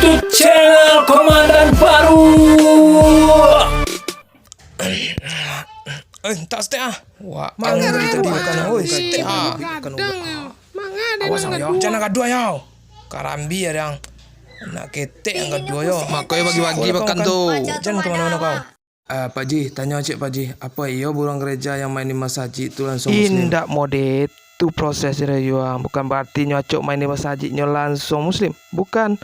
YouTube channel Komandan Baru. Tak setiap ah. Wah, mangga tadi bukan oi, setiap ah. Awas yo, jangan gaduh yo. Karambi yang nak ketek yang gaduh yo. Makanya bagi-bagi makan tuh. Jangan kemana-mana kau. Pak Ji, tanya cik Pak Ji, apa iyo burung gereja yang main di masjid itu langsung muslim? Indak mode itu prosesnya yo, bukan berarti nyocok main di masjidnya langsung muslim, bukan.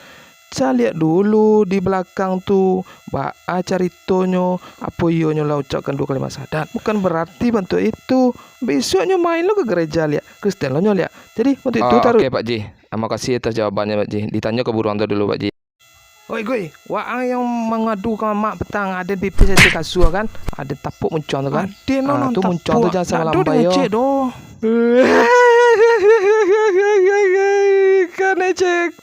Saya lihat dulu di belakang tuh baa caritonyo apa iyo nyola ucapkan 2 kalimat syahadat, bukan berarti bentuk itu besoknya main lo ke gereja lihat Kristen lo lihat. Jadi untuk itu taruh. Oke Pak Ji, terima kasih atas jawabannya Pak Ji. Ditanya ke buruan tuh dulu Pak Ji. Oi gue, wah yang mengadu ke mak petang ada pipi saya kasur kan, ada tapuk muncul tu kan. Ada nonton tu muncul tu jangan salah lambai yo. Kan cek.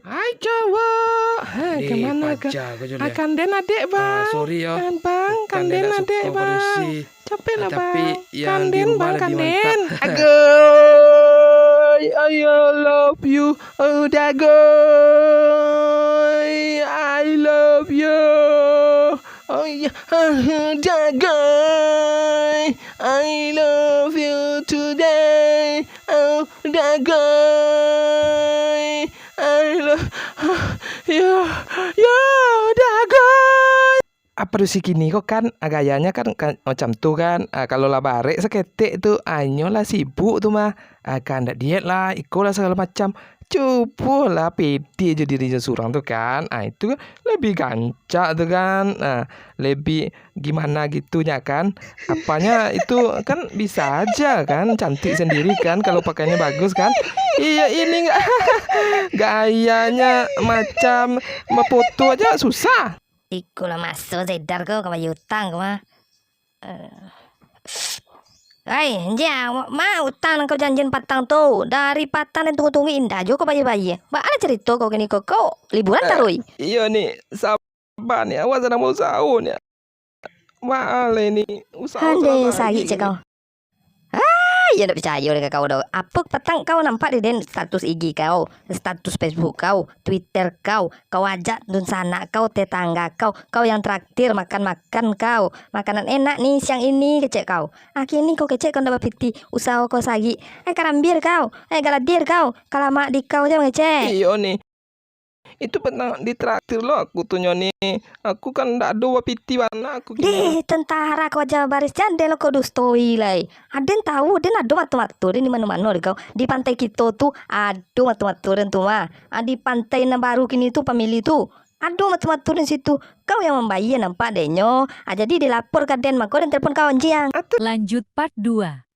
Hai cowok, hai kemana kan? Akan den adek bang. Sorry yo. Kan bang, kan den adek bang. Capek lah bang. Tapi yang di rumah kan lebih den. mantap. Agoy, I love you, oh dagoy, I love you. Oh yeah, dagoy, I love you today, oh dagoy. I love yo dagoy. Apa tuh si kini kok kan gayanya kan macam tuh kan, kalau lah barek seketik tuh anyo lah sibuk tuh mah, kan ndak diet lah ikut lah segala macam, cupu lah pede aja dirinya surang tuh kan, itu kan lebih gancak tuh kan, lebih gimana gitunya kan, apanya itu kan bisa aja kan, cantik sendiri kan kalau pakainya bagus kan. Iya ini nggak gayanya macam foto aja susah. Iku lah masuk sedar kau bayi utang kau mah. Hai, mau utang kau janjian patang tu. Dari patang dan tunggu-tunggu indah juga kau bayi-bayi. Mana cerita kau kini kau liburan tarui? Iya nih, sabar nih, awas ada mau sahur nih. Male nih, usaha. Hande sagi cek kau. Ya nak percaya dengan kau dah. Apa petang kau nampak di den status IG kau, status Facebook kau, Twitter kau ajak dun sana kau, tetangga kau yang traktir makan-makan kau, makanan enak nih siang ini kecek kau. Kini kau kecek kau dapat piti, usaha kau sagi. Karambir kau, galadir kau, kalau mak di kau jangan ngecek. Iya nih. Itu pernah ditraktir lo aku tuh nyoni. Aku kan ndak ada wapiti warna aku Deh, tentara kau aja baris jande lo kau dustoi lai. Aden tahu, den ada matu-matu den di mana-mana kau. Di pantai kita tuh ada matu-matu den tuh mah. Di pantai yang baru kini tuh pemilih tuh. Ada matu-matu den situ. Kau yang membayar nampak denyo. Jadi dilapor ke den mako den telepon kau anjiang. Lanjut part 2.